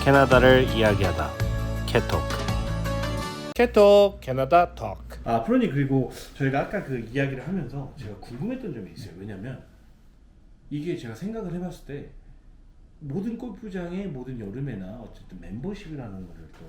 캐나다를 이야기하다 캐토크. 캐토크 캐나다 토크. 프로님, 그리고 저희가 아까 그 이야기를 하면서 제가 궁금했던 점이 있어요. 왜냐면 이게 제가 생각을 해봤을 때 모든 골프장의 모든 여름에나 어쨌든 멤버십이라는 거를 또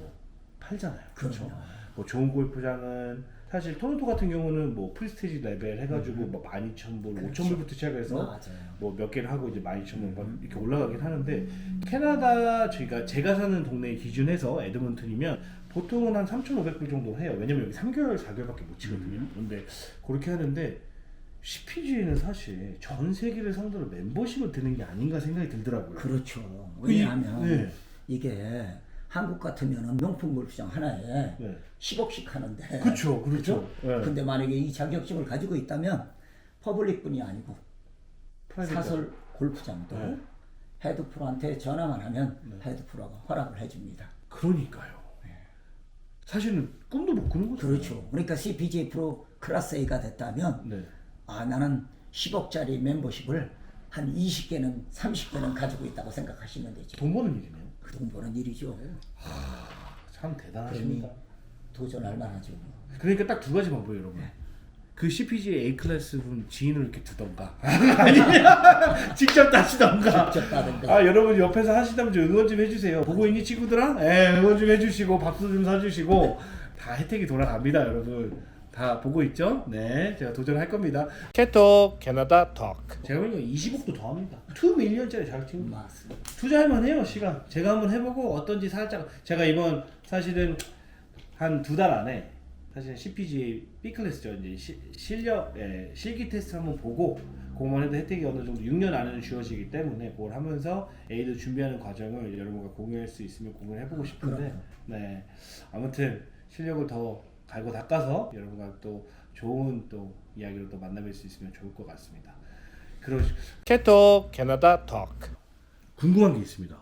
팔잖아요. 그렇죠. 뭐 좋은 골프장은 사실 토론토 같은 경우는 뭐 프리스티지 레벨 해가지고 뭐 12,000불, 그렇죠. 5,000불부터 시작해서 맞아요. 뭐 몇 개를 하고 이제 12,000불 이렇게 올라가긴 하는데, 캐나다 제가 사는 동네 기준에서 에드먼튼이면 보통은 한 3,500불 정도 해요. 왜냐면 여기 3개월, 4개월밖에 못 치거든요. 그런데 그렇게 하는데 CPGA는 사실 전 세계를 상대로 멤버십을 드는 게 아닌가 생각이 들더라고요. 그렇죠. 왜냐하면 네. 이게 한국 같으면은 명품 골프장 하나에 네. 10억씩 하는데. 그렇죠. 네. 근데 만약에 이 자격증을 가지고 있다면 퍼블릭뿐이 아니고 프라이빗 사설 골프장도 네. 헤드프로한테 전화만 하면 헤드프로가 허락을 해줍니다. 그러니까요. 사실은 꿈도 못 꾸는 거죠. 그렇죠. 그러니까 CPGA 프로 클래스 A가 됐다면 네. 나는 10억짜리 멤버십을 한 20개는 30개는 가지고 있다고 생각하시면 되죠. 돈 버는 일이네요. 그 돈 버는 일이죠. 참 대단하십니다. 그러니 도전할 만하죠. 그러니까 딱 두 가지 방법이에요, 여러분. 그 CPGA A 클래스 분 지인을 이렇게 두던가 아니면 직접 따시던가. 직접 따든가. 여러분 옆에서 하시다면 좀 응원 좀 해주세요. 보고 있니 친구들아? 응원 좀 해주시고 박수 좀 사주시고 다 혜택이 돌아갑니다, 여러분. 다 보고 있죠? 네, 제가 도전할 겁니다. 캐토크 캐나다 토크. 제가 보니까 20억도 더 합니다. 2밀리언짜리 자격증 맞습니다. 투자할만 해요. 시간 제가 한번 해보고 어떤지 살짝, 제가 이번 사실은 한 2달 안에 사실 CPGA B 클래스죠. 이제 실력, 실기 테스트 한번 보고 그것만 해도 혜택이 어느 정도 6년 안에는 주어지기 때문에 그걸 하면서 A도 준비하는 과정을 여러분과 공유할 수 있으면 공유해보고 싶은데, 네, 아무튼 실력을 더 갈고 닦아서 여러분과 또 좋은 또 이야기로 또 만나뵐 수 있으면 좋을 것 같습니다. 캐토크 캐나다 토크. 궁금한 게 있습니다.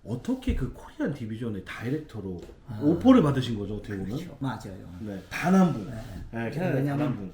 어떻게 그 코리안 디비전의 다이렉터로 오퍼를 받으신 거죠, 어떻게 보면? 그렇죠. 맞아요. 네, 단 한 분. 네. 캐나다에 단 왜냐면 한 분.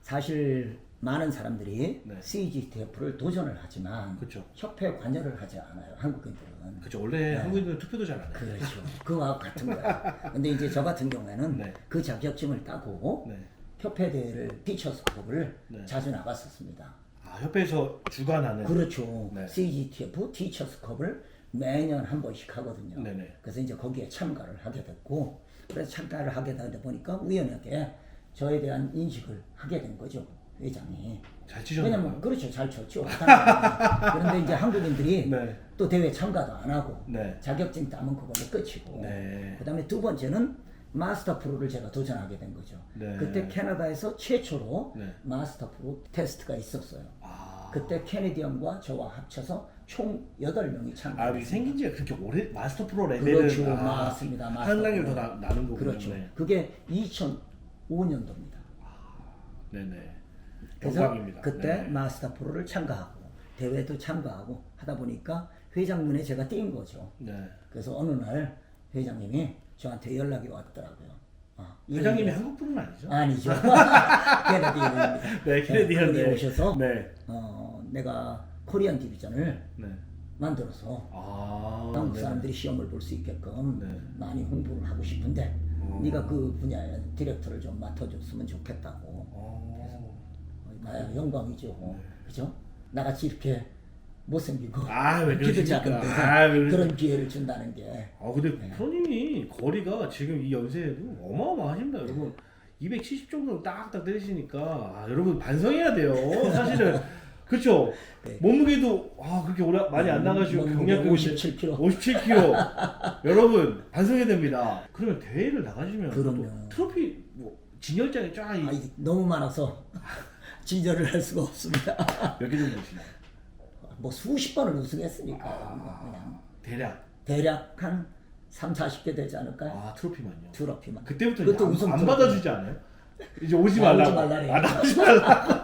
사실 많은 사람들이 네. CGTF를 도전을 하지만 그렇죠. 협회에 관여를 하지 않아요. 한국인들은. 그렇죠. 원래 한국인들은 투표도 잘 안 해요. 그렇죠. 그와 같은 거야. 근데 이제 저 같은 경우에는 네. 그 자격증을 따고 네. 협회 대회를 티처스컵을 네. 자주 나갔었습니다. 협회에서 주관하는. 그렇죠. 네. CGTF 티처스컵을 매년 한 번씩 하거든요. 네네. 그래서 이제 거기에 참가를 하게 됐고, 그래서 참가를 하게 되다 보니까 우연하게 저에 대한 인식을 하게 된 거죠, 회장이. 잘 치셨나요? 왜냐면 그렇죠, 잘 쳤죠. 그런데 이제 한국인들이 네. 또 대회 참가도 안 하고 네. 자격증 따면 그걸로 끝이고. 네. 그다음에 두 번째는 마스터 프로를 제가 도전하게 된 거죠. 네. 그때 캐나다에서 최초로 네. 마스터 프로 테스트가 있었어요. 아, 그때 케네디언과 저와 합쳐서 총 8명이 참가했습니다. 우리 생긴 지가 그렇게 오래, 마스터 프로 레벨은. 그렇죠. 맞습니다. 마스터 한 단계를 프로. 더 나는 거군요. 그렇죠. 네. 그게 2005년도입니다. 네네. 그래서 영광입니다. 그때 네. 마스터 프로를 참가하고 대회도 참가하고 하다 보니까 회장 눈에 제가 띈 거죠. 네. 그래서 어느 날 회장님이 저한테 연락이 왔더라고요. 회장님이 한국 분은 아니죠? 아니죠. 케네디언입니다. 네, 케네디언. 거기에 네. 오셔서 네. 내가 코리안 디비전을 네. 만들어서 아, 한국 네. 사람들이 시험을 볼 수 있게끔 네. 많이 홍보를 하고 싶은데 네가 그 분야에 디렉터를 좀 맡아줬으면 좋겠다고. 어. 나야 영광이죠. 그죠? 나같이 이렇게 못생기고 왜 키도 그러십니까? 작은데 왜 그런 기회를 준다는 게. 근데 프로님이 거리가 지금 이 연세에도 어마어마하십니다, 여러분. 270 정도 딱딱 때리시니까 여러분 반성해야 돼요. 사실은 그렇죠. 네. 몸무게도 그렇게 오래 많이 안 나가시고 몸무게 경량급인데 57kg. 57kg. 여러분 반성해야 됩니다. 그러면 대회를 나가시면 그럼요. 또 트로피 뭐 진열장에 쫙 너무 많아서 진열을 할 수가 없습니다. 몇 개 정도 되시나요? 뭐 수십 번을 우승했으니까 그냥 대략 한 30-40개 되지 않을까요? 트로피만요. 트로피만. 그때부터 그것도 이제 우승 안 트로피. 받아주지 않아요? 이제 오지 말라고. 오지 말라래. 나오지 말라고.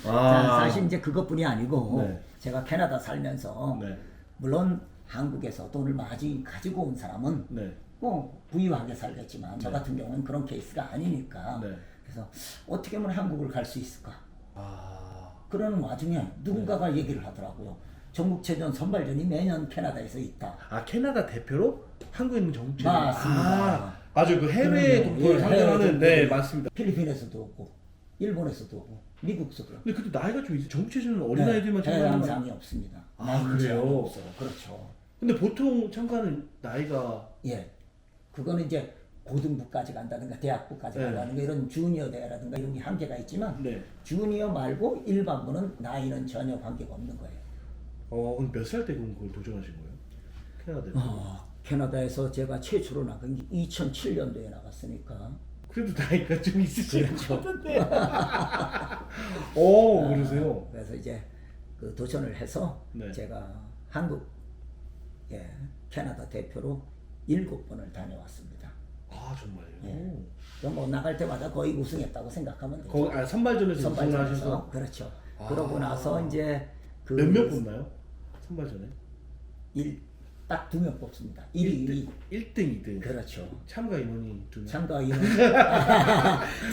자, 사실 이제 그것뿐이 아니고 네. 제가 캐나다 살면서 네. 물론 한국에서 돈을 많이 가지고 온 사람은 네. 뭐 부유하게 살겠지만 저 같은 경우는 그런 케이스가 아니니까. 네. 그래서 어떻게 하면 한국을 갈 수 있을까? 아, 그러는 와중에 누군가가 얘기를 하더라고요. 전국체전 선발전이 매년 캐나다에서 있다. 아 캐나다 대표로 한국에 있는 정치. 맞습니다. 맞아요. 그 해외 그럼요. 동포를 예, 상대하는 해외 네 동포들. 맞습니다. 필리핀에서도 오고 일본에서도 오고 미국서도 오고. 근데 그때 나이가 좀 있어. 정치에서는 어린 아이들만 참가하는 거. 해양상이 없습니다. 아, 나이 그래요? 제한이 없어요. 그렇죠. 근데 보통 참가는 나이가 예, 그거는 이제 고등부까지 간다든가 대학부까지 네. 간다든가 이런 주니어 대라든가 이런 게 한계가 있지만 네. 주니어 말고 일반부는 나이는 전혀 관계가 없는 거예요. 그럼 몇 살 때 그걸 도전하신 거예요? 캐나다 대표. 캐나다에서 제가 최초로 나간 게 2007년도에 나갔으니까. 그래도 나이가 좀 있으실 것 그렇죠. 같은데. 오 그러세요? 그래서 이제 그 도전을 해서 네. 제가 한국 캐나다 대표로 7번을 다녀왔습니다. 아 정말요? 예. 그럼 뭐 나갈 때마다 거의 우승했다고 생각하면 되죠. 거기 선발전에서 우승을 선발전에서 하셔서 그렇죠. 아. 그러고 나서 이제 그 몇명 뽑나요? 선발전에? 딱 2명 뽑습니다. 1위, 2위. 1등, 2등. 그렇죠. 참가 인원이 2명. 참가 인원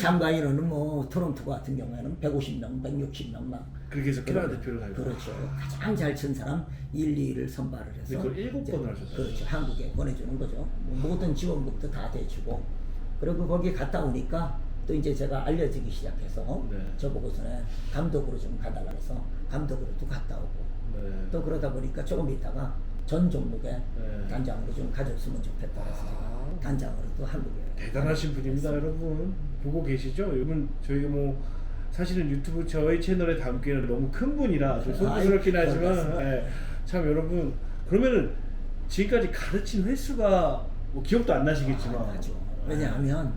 참가 인원은 뭐 토론토 같은 경우에는 150명, 160명 막 그렇게 해서 캐나다 대표를 가고. 그렇죠. 가장 잘 친 사람 1, 2위를 선발을 해서 근데 그걸 7번을 하셨어요. 그렇죠. 한국에 보내주는 거죠. 뭐 모든 지원금도 다 대주고 그리고 거기 갔다 오니까 또 이제 제가 알려지기 시작해서 네. 저보고서는 감독으로 좀 가달라 해서 감독으로도 갔다 오고 네. 또 그러다 보니까 조금 있다가 전 종목에 네. 단장으로 좀 가졌으면 좋겠다 해서 제가 단장으로 또 한국에 대단하신 분입니다, 여러분. 보고 계시죠? 여러분 저희가 뭐 사실은 유튜브 저희 채널에 담기에는 너무 큰 분이라 좀 송구스럽긴 아이, 하지만 그렇습니다. 예, 참 여러분 그러면은 지금까지 가르친 횟수가 뭐 기억도 안 나시겠지만 하죠. 왜냐하면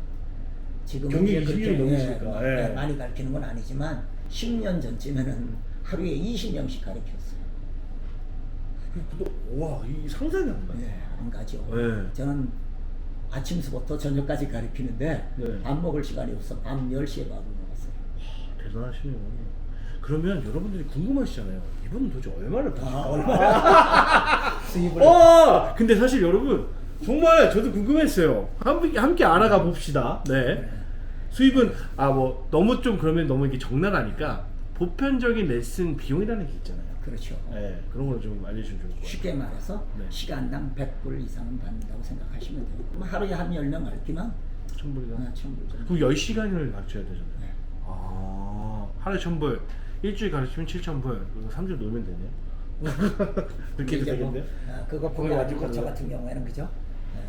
지금 경력이 이제 20년이 그렇게, 넘으시니까, 예. 많이 가르치는 건 아니지만 10년 전쯤에는 하루에 20명씩 가르쳤어요. 와이 상상이 안 가요. 안 가죠. 네. 저는 아침부터 저녁까지 가르치는데 네. 밥 먹을 시간이 없어 밤 10시에 밥을 먹었어요. 대단하시네요. 그러면 여러분들이 궁금하시잖아요. 이분은 도대체 얼마를 버실까? 얼마나 수입을 근데 사실 여러분 정말 저도 궁금했어요. 함께 알아가 봅시다. 네. 수입은 뭐 너무 좀 그러면 너무 이게 적나라하니까 보편적인 레슨 비용이라는 게 있잖아요. 그렇죠. 네, 그런 걸 좀 알려주면 좋을 것 같아요. 쉽게 말해서 네. 시간당 100불 이상은 받는다고 생각하시면 돼요. 그럼 하루에 한 10명 가르치면 1,000불이요? 1000불 정도. 그럼 10시간을 가르쳐야 되잖아요. 네. 하루에 1,000불, 일주일 가르치면 7,000불, 그리고 3주 놀면 되네요. 그렇게 해도 이제 뭐, 되겠네요? 그거 거기 보면 완전 저 가능해요? 같은 경우에는 그죠?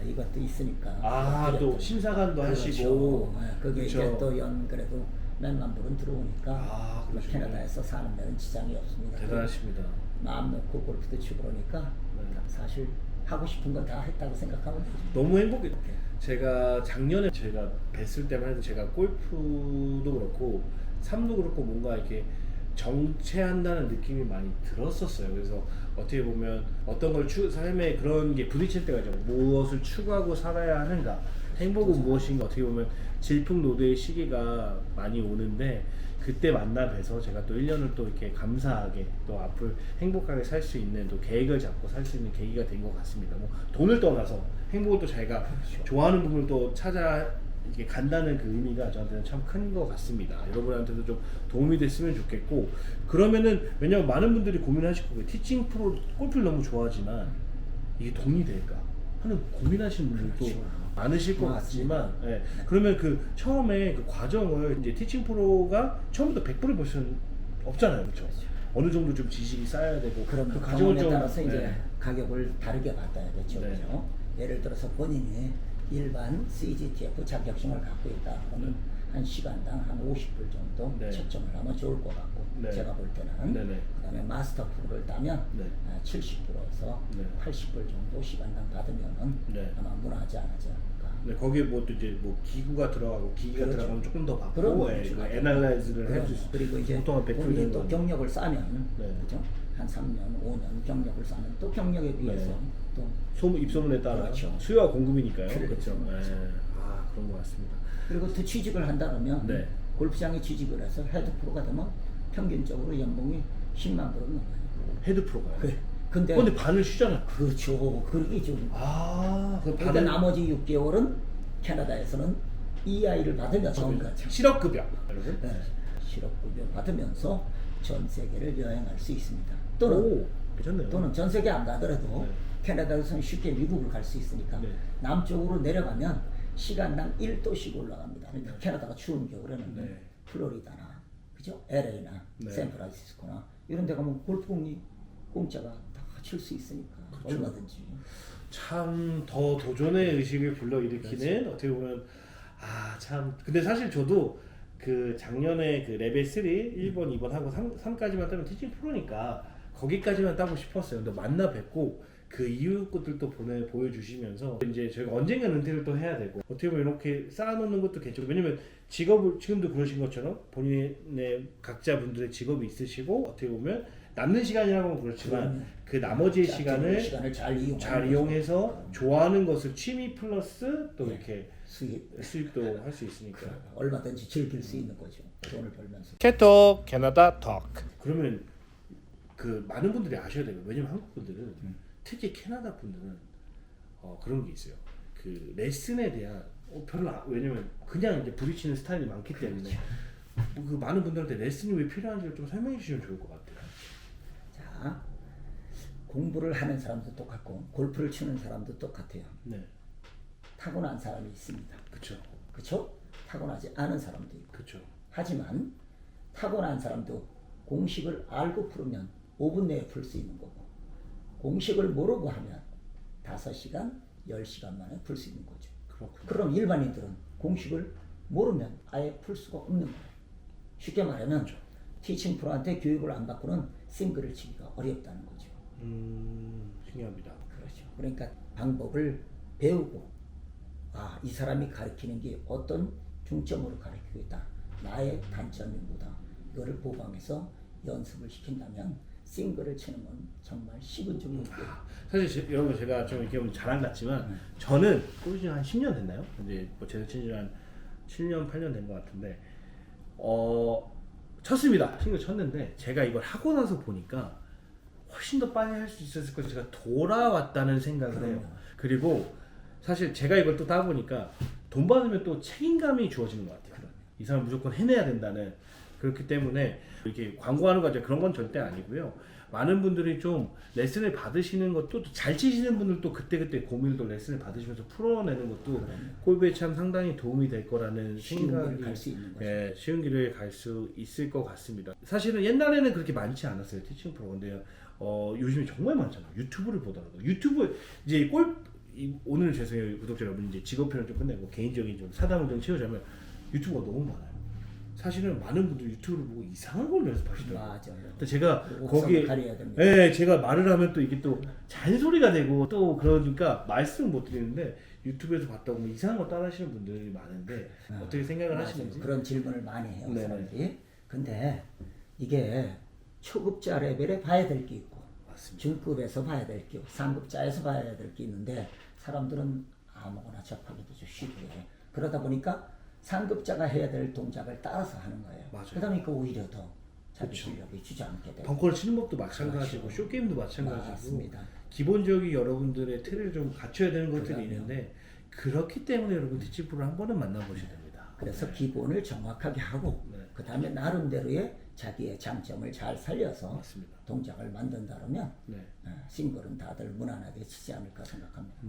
이것도 있으니까. 또 그래도 심사관도 그렇죠. 하시고. 그게 그렇죠. 이제 또 그래도 몇만 불은 들어오니까 그러시구나. 캐나다에서 사는 데는 지장이 없습니다. 대단하십니다. 마음 놓고 골프도 치고 그러니까 네. 사실 하고 싶은 건 다 했다고 생각하면 되죠. 너무 행복해. 제가 작년에 제가 뵀을 때만 해도 제가 골프도 그렇고 삶도 그렇고 뭔가 이렇게 정체한다는 느낌이 많이 들었었어요. 그래서 어떻게 보면 어떤 걸 삶에 그런 게 부딪힐 때가 있죠. 무엇을 추구하고 살아야 하는가, 행복은 무엇인가, 어떻게 보면 질풍노도의 시기가 많이 오는데 그때 만나 뵈서 제가 또 1년을 또 이렇게 감사하게 또 앞으로 행복하게 살 수 있는 또 계획을 잡고 살 수 있는 계기가 된 것 같습니다. 뭐 돈을 떠나서 행복을 또 자기가 좋아하는 부분을 또 찾아 이렇게 간다는 그 의미가 저한테는 참 큰 것 같습니다. 여러분한테도 좀 도움이 됐으면 좋겠고 그러면은 왜냐면 많은 분들이 고민하실 거예요. 티칭 프로 골프를 너무 좋아하지만 이게 돈이 될까 하는 고민하시는 분들도 그렇죠. 많으실 것 맞습니다. 같지만 그러면 그 처음에 그 과정을 이제 티칭 프로가 처음부터 100불을 벌 수는 없잖아요. 그렇죠? 어느 정도 좀 지식이 쌓여야 되고 그럼 그 경험에 따라서 이제 네. 가격을 다르게 받아야겠죠. 네. 그죠? 예를 들어서 본인이 일반 CGTF 자격증을 갖고 있다 그러면 한 시간당 한 50불 정도 네. 채점을 하면 좋을 것 같고 네. 제가 볼 때는 네네. 그다음에 마스터 프로를 따면 네. 70불에서 네. 80불 정도 시간당 받으면은 네. 아마 무난하지 않지 않을까. 네, 거기에 뭐 또 이제 뭐 기구가 들어가고 기기가 그렇죠. 들어가면 조금 더 받고 그럼 그 애널라이즈를 할 수 있어요. 그리고 이제 보통 한 100불 본인이 정도 또 하는 경력을 쌓으면 네. 그죠? 한 3년, 5년 경력을 쌓으면 또 경력에 비해서 네. 또 소문 입소문에 따라 그렇죠. 수요와 공급이니까요. 그렇죠. 그렇죠. 그렇죠. 네. 그런 것 같습니다. 그리고 또 취직을 한다 그러면 네. 골프장에 취직을 해서 헤드 프로가 되면 평균적으로 연봉이 10만 불은 넘어요. 헤드 프로가요. 근데 반을 쉬잖아요. 그렇죠. 그게 좀 그 그러니까 나머지 6개월은 캐나다에서는 EI를 받으면서 실업급여. 여러분. 실업급여 받으면서 전 세계를 여행할 수 있습니다. 또는 괜찮네요. 또는 전 세계 안 가더라도 네. 캐나다에서는 쉽게 미국을 갈 수 있으니까 네. 남쪽으로 내려가면 시간당 1도씩 올라갑니다. 그러니까 캐나다가 추운 겨울에는 네. 플로리다나 그죠? LA나 네. 샌프란시스코나 이런 데 가면 골프공이 공짜가 다 칠 수 있으니까 그렇죠. 얼마든지. 참 더 도전의 의식을 불러일으키는 어떻게 보면 참 근데 사실 저도 그 작년에 그 레벨 3 1번 2번 하고 3까지만 따면 티칭 프로니까 거기까지만 따고 싶었어요. 근데 만나 뵙고 그 이후 것들도 보여주시면서 이제 저희가 언젠가 은퇴를 또 해야 되고 어떻게 보면 이렇게 쌓아놓는 것도 괜찮고 왜냐면 직업을 지금도 그러신 것처럼 본인의 각자 분들의 직업이 있으시고 어떻게 보면 남는 시간이라고는 그렇지만 그 나머지의 시간을 잘 이용해서 좋아하는 것을 취미 플러스 또 이렇게 수입도 할 수 있으니까 얼마든지 즐길 수 있는 거죠. 돈을 벌면서. 캐톡 캐나다 토크. 그러면 그 많은 분들이 아셔야 돼요. 왜냐면 한국 분들은 특히 캐나다 분들은 그런 게 있어요. 그 레슨에 대한 별로 왜냐면 그냥 이제 부딪히는 스타일이 많기 때문에 그 많은 분들한테 레슨이 왜 필요한지를 좀 설명해 주시면 좋을 것 같아요. 자, 공부를 하는 사람도 똑같고 골프를 치는 사람도 똑같아요. 네, 타고난 사람이 있습니다. 그렇죠, 그렇죠? 타고나지 않은 사람도 있고. 그렇죠. 하지만 타고난 사람도 공식을 알고 풀으면 5분 내에 풀 수 있는 거고 공식을 모르고 하면 5시간, 10시간 만에 풀 수 있는 거죠. 그렇군요. 그럼 일반인들은 공식을 모르면 아예 풀 수가 없는 거예요. 쉽게 말하면 티칭 프로한테 교육을 안 받고는 싱글을 치기가 어렵다는 거죠. 신기합니다. 그렇죠. 그러니까 방법을 배우고 이 사람이 가르치는 게 어떤 중점으로 가르치고 있다. 나의 단점이 뭐다. 이거를 보강해서 연습을 시킨다면 싱글을 치는 건 정말 시분적인 일이에요. 사실 여러분 제가 좀 이렇게 보면 자랑 같지만 저는 꼴찌 한 10년 됐나요? 이제 뭐 제가 친지 한 7년 8년 된 것 같은데 쳤습니다. 싱글 쳤는데 제가 이걸 하고 나서 보니까 훨씬 더 빨리 할 수 있었을 걸 제가 돌아왔다는 생각을 해요. 그리고 사실 제가 이걸 또 따보니까 돈 받으면 또 책임감이 주어지는 것 같아요. 이 사람 무조건 해내야 된다는 그렇기 때문에 이렇게 광고하는 거 그런 건 절대 아니고요. 많은 분들이 좀 레슨을 받으시는 것도 또 잘 치시는 분들도 그때그때 고민도 레슨을 받으시면서 풀어내는 것도 골프에 참 상당히 도움이 될 거라는 생각이 갈 수 있는 거죠. 예, 쉬운 길을 갈 수 있을 것 같습니다. 사실은 옛날에는 그렇게 많지 않았어요. 티칭 프로. 근데 요즘에 정말 많잖아요. 유튜브를 보더라도 유튜브 이제 오늘 죄송해요 구독자 여러분 이제 직업편을 좀 끝내고 개인적인 좀 사담을 좀 채우자면 유튜브가 너무 많아요. 사실은 많은 분들이 유튜브를 보고 이상한 걸 연습하시더라고요. 맞아요. 근데 제가 거기에 가려야 됩니다. 예, 제가 말을 하면 또 이게 또 잔소리가 되고 또 그러니까 말씀 못 드리는데 유튜브에서 봤다고 뭐 이상한 거 따라하시는 분들이 많은데 어떻게 생각을 맞아요. 하시는지 그런 질문을 많이 해요. 네네. 사람들이. 근데 이게 초급자 레벨에 봐야 될 게 있고 맞습니다. 중급에서 봐야 될 게 있고 상급자에서 봐야 될 게 있는데 사람들은 아무거나 접하기도 좀 쉽게 해. 그러다 보니까 상급자가 해야 될 동작을 따라서 하는 거예요. 맞아요. 그러니까 오히려 더 자기 그렇죠. 실력이 주저앉게 되고. 벙커를 치는 법도 마찬가지고 그렇죠. 쇼게임도 마찬가지고 맞습니다. 기본적인 여러분들의 틀을 좀 갖춰야 되는 것들이 그럼요. 있는데 그렇기 때문에 여러분 티치프를 한 번은 만나보셔야 됩니다. 그래서 기본을 정확하게 하고 네. 그 다음에 나름대로의 자기의 장점을 잘 살려서 맞습니다. 동작을 만든다면 네. 싱글은 다들 무난하게 치지 않을까 생각합니다.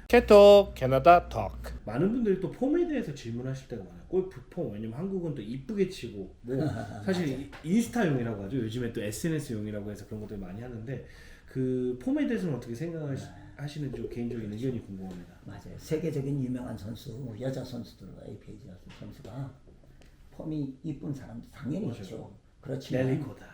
캐톡 캐나다 토크. 많은 분들이 또 폼에 대해서 질문하실 때가 많아요. 골프 폼. 왜냐면 한국은 또 이쁘게 치고 뭐 사실 인스타용이라고 하죠. 요즘에 또 SNS용이라고 해서 그런 것들 많이 하는데 그 폼에 대해서는 어떻게 생각하시는지 좀 개인적인 의견이 궁금합니다. 맞아요. 세계적인 유명한 선수, 여자 선수들, APG 선수가 폼이 이쁜 사람도 당연히 맞아요. 있죠. 그렇지만 넬리코다.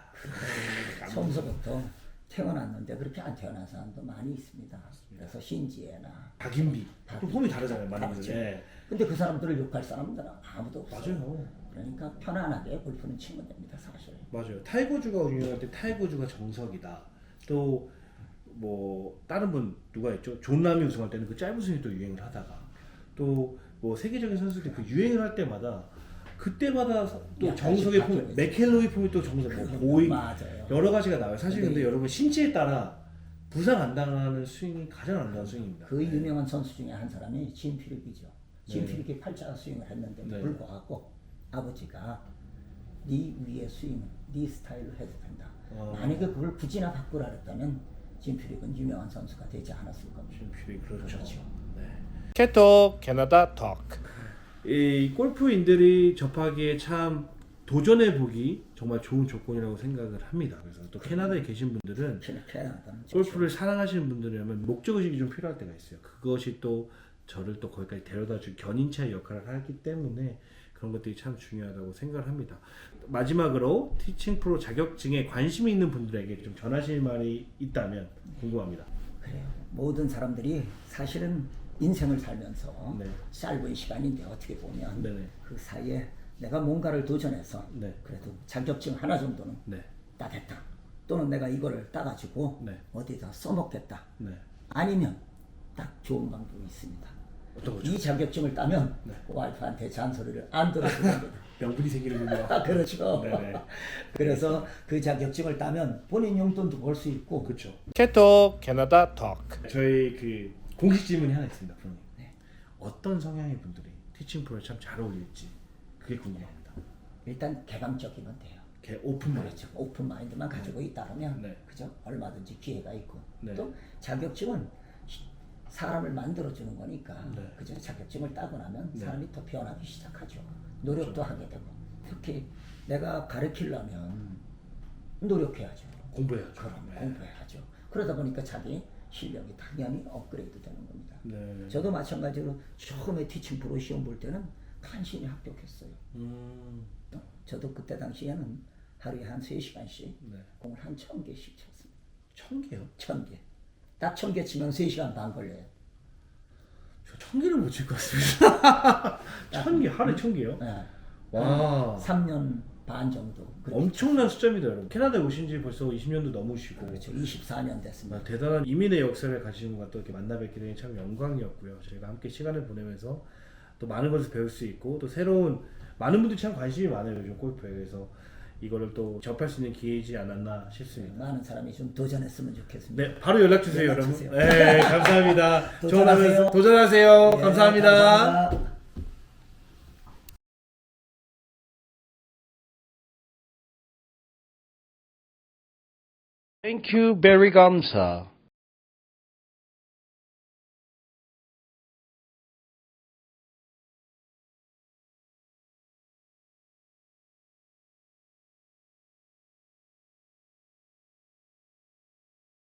처음서부터 태어났는데 그렇게 안 태어난 사람도 많이 있습니다. 그래서 신지혜나 박인비. 또 폼이 다르잖아요. 많은 다르죠. 분들. 네. 근데 그 사람들을 욕할 사람들은 아무도 없어요. 맞아요. 그러니까 편안하게 골프는 치면 됩니다, 사실. 맞아요. 타이거주가 유행할 때 타이거주가 정석이다. 또 뭐 다른 분 누가 있죠? 존남이 우승할 때는 그 짧은 스윙이 또 유행을 하다가 또 뭐 세계적인 선수들이 그 유행을 할 때마다 그때마다 또 약간씩 정석의 폼, 바뀌어요. 맥켈로이 폼이 또 정석, 뭐 보이 맞아요. 여러 가지가 나와요. 사실 근데 네. 여러분 신체에 따라 부상 안 당하는 스윙이 가장 안다는 스윙입니다. 그 유명한 선수 중에 한 사람이 짐 필립이죠. 짐 네. 필립이 팔자 스윙을 했는데 네. 불구하고 아버지가 네 위의 스윙은 네 스타일로 해도 된다. 만약에 그걸 굳이나 바꾸라 했다면 짐 퓨릭은 유명한 선수가 되지 않았을 겁니다. 짐 퓨릭 그렇죠. 그렇죠. 네. 캐톡 캐나다 토크. 이 골프인들이 접하기에 참 도전해 보기 정말 좋은 조건이라고 생각을 합니다. 그래서 또 캐나다에 계신 분들은 캐나다는 골프를 사랑하시는 분들이라면 목적 의식이 좀 필요할 때가 있어요. 그것이 또 저를 또 거기까지 데려다줄 견인차의 역할을 하기 때문에 그런 것들이 참 중요하다고 생각을 합니다. 마지막으로 티칭 프로 자격증에 관심이 있는 분들에게 좀 전하실 말이 있다면 궁금합니다. 그래요. 모든 사람들이 사실은 인생을 살면서 네. 짧은 시간인데 어떻게 보면 네네. 그 사이에 내가 뭔가를 도전해서 네. 그래도 자격증 하나 정도는 네. 따겠다. 또는 내가 이거를 따가지고 네. 어디다 써먹겠다. 네. 아니면 딱 좋은 방법이 있습니다. 어떤 거죠? 이 자격증을 따면 네. 와이프한테 잔소리를 안 들어도 됩니다. 명분이 생기는군요. 아, 그렇죠. 네네. 그래서 그 자격증을 따면 본인 용돈도 벌 수 있고 그렇죠. 캐톡 캐나다 토크. 저희 그 공식 질문이 하나 있습니다, 프로님. 네. 어떤 성향의 분들이 티칭 프로에 참 잘 어울릴지 그게 궁금합니다. 일단 개방적이면 돼요. 오픈 마인드. 그렇죠. 오픈 마인드만 가지고 있다면 네. 그죠? 얼마든지 기회가 있고 네. 또 자격증은 사람을 만들어주는 거니까 네. 그죠? 자격증을 따고 나면 네. 사람이 더 변하기 시작하죠. 노력도 하게 되고 특히 내가 가르치려면 노력해야죠. 공부해야죠. 그럼 네. 공부해야죠. 그러다 보니까 자기 실력이 당연히 업그레이드 되는 겁니다. 네. 저도 마찬가지로 처음에 티칭 프로 시험 볼 때는 간신히 합격했어요. 저도 그때 당시에는 하루에 한 3시간씩 네. 공을 한 1000개씩 쳤습니다. 1000개요? 1000개. 딱 1000개 치면 3시간 반 걸려요. 저 1000개를 못 칠 것 같습니다. 1000개 하루에 1000개요? 네. 와. 3년 반 정도. 엄청난 숫자입니다, 여러분. 캐나다에 오신 지 벌써 20년도 넘으시고. 그렇죠. 24년 됐습니다. 대단한 이민의 역사를 가지신 분과 또 이렇게 만나 뵙게 되니 참 영광이었고요. 저희가 함께 시간을 보내면서 또 많은 것을 배울 수 있고 또 새로운 많은 분들이 참 관심이 많아요, 요즘 골프에. 그래서 이거를 또 접할 수 있는 기회이지 않았나 싶습니다. 많은 사람이 좀 도전했으면 좋겠습니다. 네, 바로 연락 주세요, 연락 여러분. 주세요. 네, 감사합니다. 도전하세요. 도전하세요. 네, 감사합니다. 감사합니다. Thank you, very 감사.